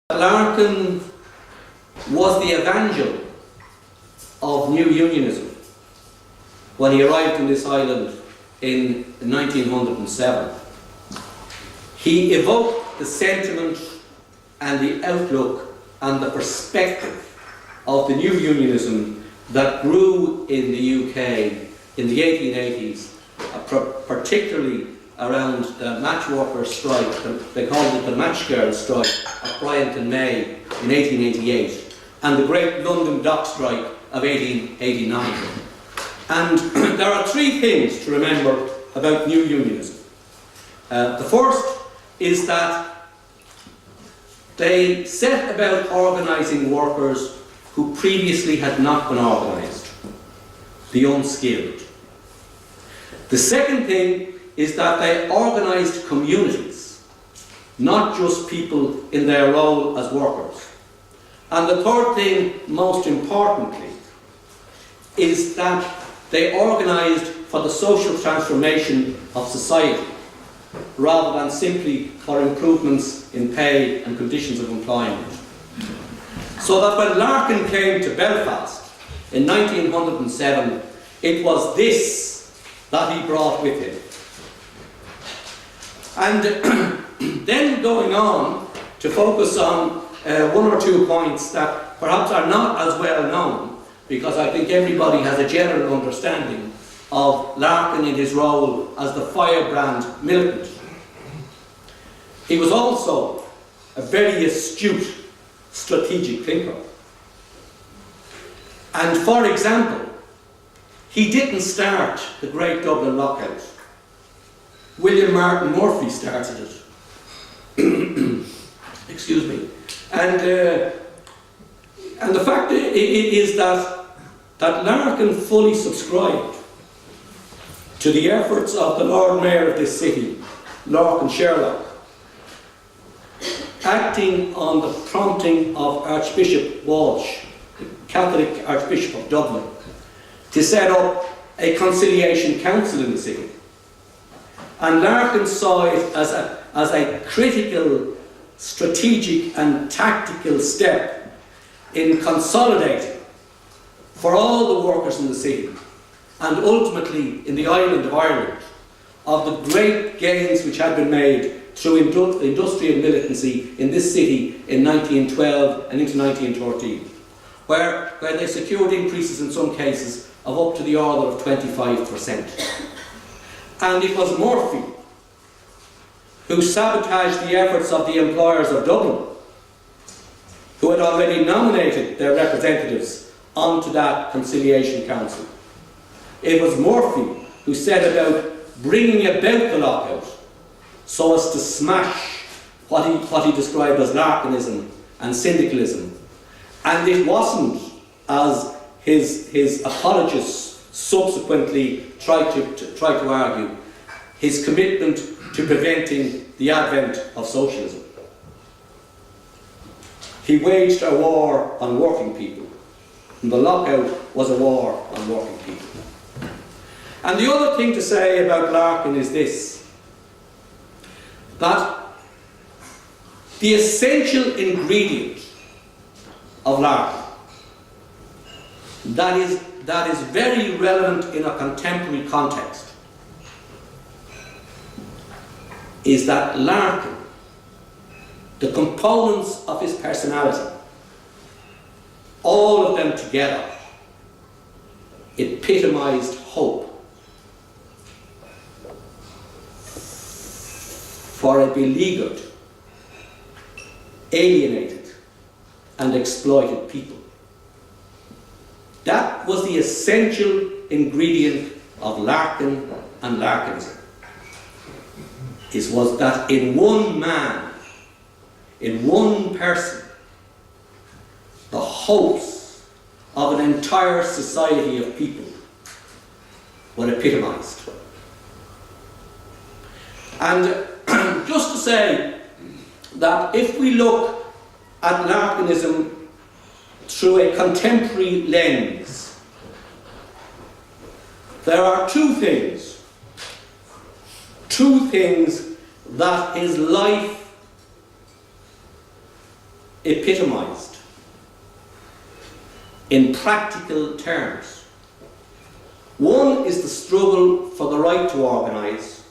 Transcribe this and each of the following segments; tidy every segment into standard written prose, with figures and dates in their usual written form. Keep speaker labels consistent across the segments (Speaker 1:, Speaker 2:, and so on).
Speaker 1: Larkin was the evangel of new unionism when he arrived in this island in 1907. He evoked the sentiment and the outlook and the perspective of the new unionism that grew in the UK in the 1880s, particularly around the match workers' strike. They called it the match girls' strike at Bryant and May in 1888, and the great London dock strike of 1889. And there are three things to remember about new unionism. The first is that they set about organising workers who previously had not been organised, the unskilled. The second thing is that they organised communities, not just people in their role as workers. And the third thing, most importantly, is that they organised for the social transformation of society, rather than simply for improvements in pay and conditions of employment. So that when Larkin came to Belfast in 1907, it was this that he brought with him. And then going on to focus on one or two points that perhaps are not as well known, because I think everybody has a general understanding of Larkin in his role as the firebrand militant. He was also a very astute strategic thinker. And for example, he didn't start the Great Dublin Lockout. William Martin Murphy started it. Excuse me. And the fact is that Larkin fully subscribed to the efforts of the Lord Mayor of this city, Larkin Sherlock, acting on the prompting of Archbishop Walsh, the Catholic Archbishop of Dublin, to set up a conciliation council in the city. And Larkin saw it as a critical, strategic and tactical step in consolidating for all the workers in the city, and ultimately in the island of Ireland, of the great gains which had been made through industrial militancy in this city in 1912 and into 1913, where they secured increases in some cases of up to the order of 25%. And it was Murphy who sabotaged the efforts of the employers of Dublin, who had already nominated their representatives onto that conciliation council. It was Murphy who set about bringing about the lockout so as to smash what he described as Larkinism and syndicalism. And it wasn't, as his apologists subsequently tried to argue, his commitment to preventing the advent of socialism. He waged a war on working people, and the lockout was a war on working people. And the other thing to say about Larkin is this, that the essential ingredient of Larkin that is very relevant in a contemporary context is that Larkin, the components of his personality, all of them together, epitomised hope for a beleaguered, alienated and exploited people. That was the essential ingredient of Larkin and Larkinism. It was that in one man, in one person, the hopes of an entire society of people were epitomised. And just to say that if we look at Larkinism through a contemporary lens, there are two things that his life epitomised in practical terms. One is the struggle for the right to organise,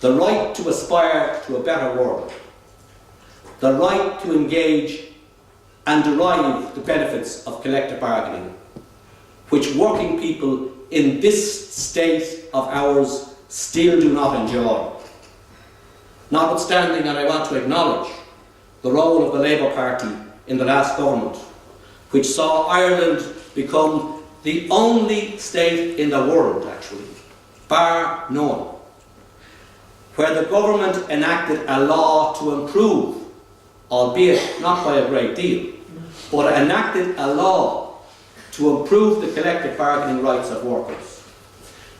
Speaker 1: the right to aspire to a better world, the right to engage and derive the benefits of collective bargaining, which working people in this state of ours still do not enjoy. Notwithstanding, and I want to acknowledge the role of the Labour Party in the last government, which saw Ireland become the only state in the world, actually, bar none, where the government enacted a law to improve, albeit not by a great deal, but enacted a law to improve the collective bargaining rights of workers,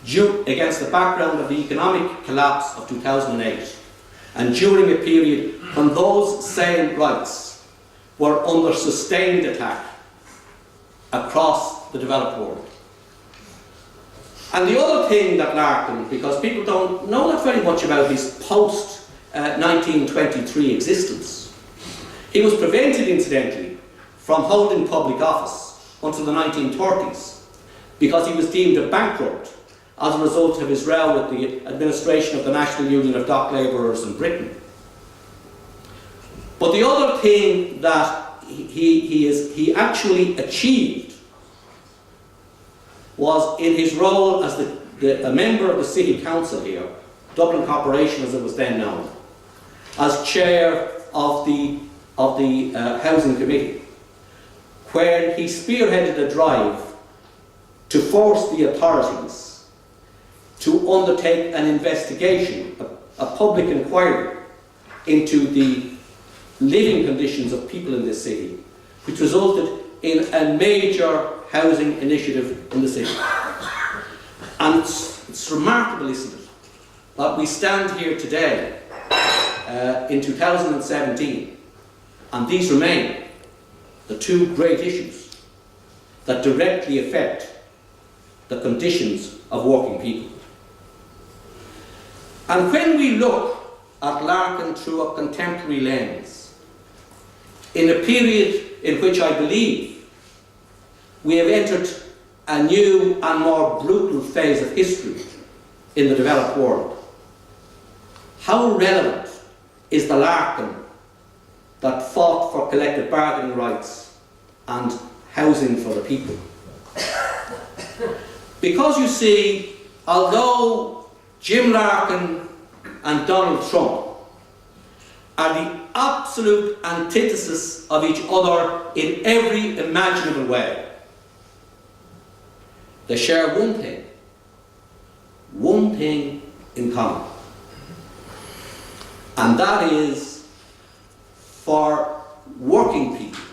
Speaker 1: due against the background of the economic collapse of 2008, and during a period when those same rights were under sustained attack across the developed world. And the other thing that Larkin, because people don't know that very much about his post-1923 existence, he was prevented, incidentally, from holding public office until the 1930s because he was deemed a bankrupt as a result of his row with the administration of the National Union of Dock Labourers in Britain. But the other thing that he actually achieved was in his role as a member of the City Council here, Dublin Corporation as it was then known, as chair of the Housing Committee, where he spearheaded a drive to force the authorities to undertake an investigation, a public inquiry into the living conditions of people in this city, which resulted in a major housing initiative in the city. And it's remarkable, isn't it, that we stand here today in 2017 and these remain the two great issues that directly affect the conditions of working people. And when we look at Larkin through a contemporary lens, in a period in which I believe we have entered a new and more brutal phase of history in the developed world, how relevant is the Larkin that fought for collective bargaining rights and housing for the people? Because you see, although Jim Larkin and Donald Trump are the absolute antithesis of each other in every imaginable way, they share one thing in common, and that is for working people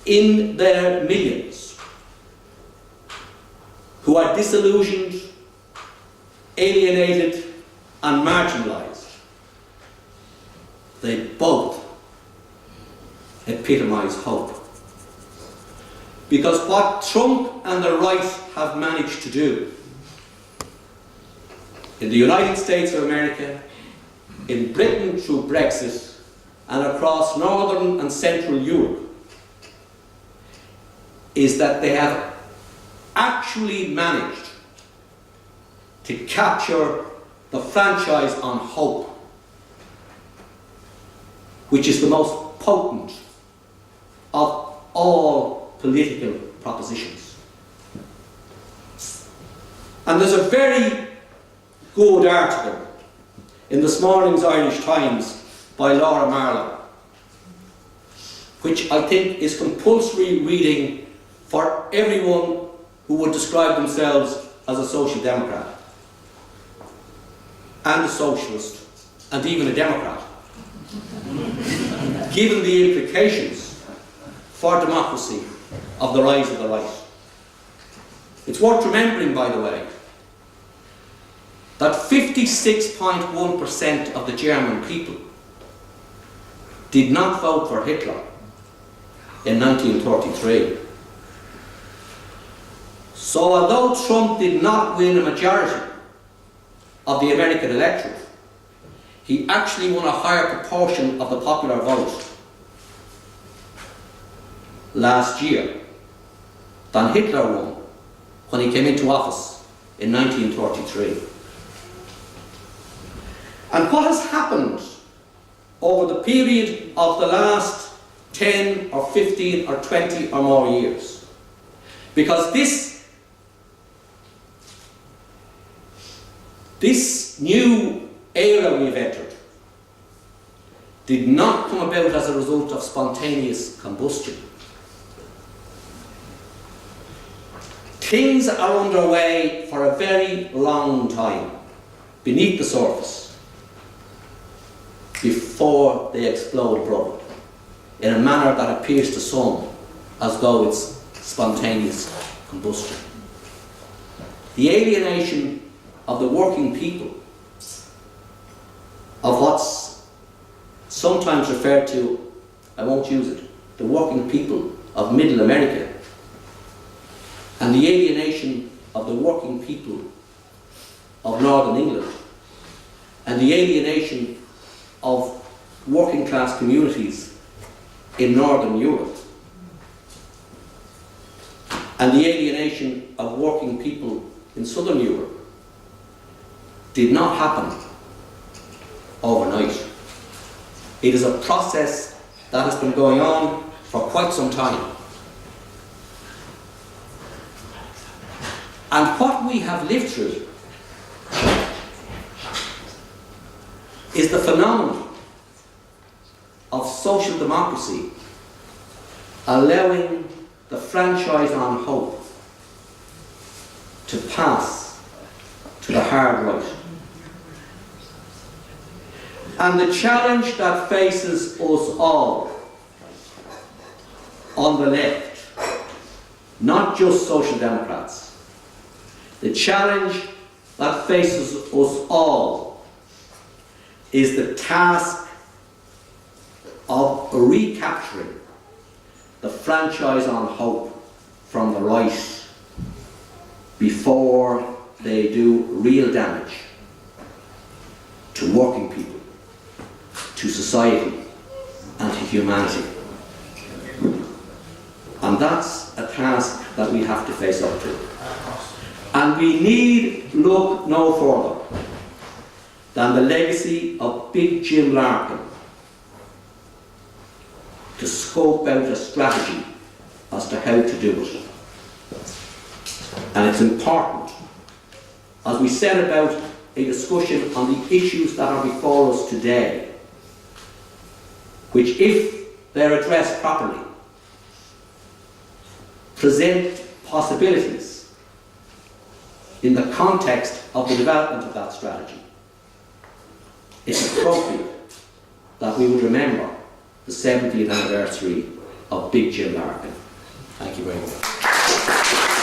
Speaker 1: in their millions who are disillusioned, alienated and marginalised, they both epitomise hope. Because what Trump and the right have managed to do in the United States of America, in Britain through Brexit, and across Northern and Central Europe, is that they have actually managed to capture the franchise on hope, which is the most potent of all political propositions. And there's a very good article in this morning's Irish Times by Laura Marlow, which I think is compulsory reading for everyone who would describe themselves as a social democrat and a socialist and even a democrat, given the implications for democracy of the rise of the right. It's worth remembering, by the way, that 56.1% of the German people did not vote for Hitler in 1933. So although Trump did not win a majority of the American electorate, he actually won a higher proportion of the popular vote last year than Hitler won when he came into office in 1933. And what has happened over the period of the last 10 or 15 or 20 or more years? Because this new era we've entered did not come about as a result of spontaneous combustion. Things are underway for a very long time beneath the surface before they explode abruptly in a manner that appears to some as though it's spontaneous combustion. The alienation of the working people, of what's sometimes referred to, I won't use it, the working people of Middle America, and the alienation of the working people of Northern England, and the alienation of working class communities in Northern Europe, and the alienation of working people in Southern Europe did not happen overnight. It is a process that has been going on for quite some time. And what we have lived through is the phenomenon of social democracy allowing the franchise on hope to pass to the hard right. And the challenge that faces us all on the left, not just Social Democrats, the challenge that faces us all is the task of recapturing the franchise on hope from the right before they do real damage to working people, to society, and to humanity. And that's a task that we have to face up to. And we need look no further than the legacy of Big Jim Larkin to scope out a strategy as to how to do it. And it's important, as we set about a discussion on the issues that are before us today, which, if they're addressed properly, present possibilities in the context of the development of that strategy. It's appropriate that we would remember the 70th anniversary of Big Jim Larkin. Thank you very much.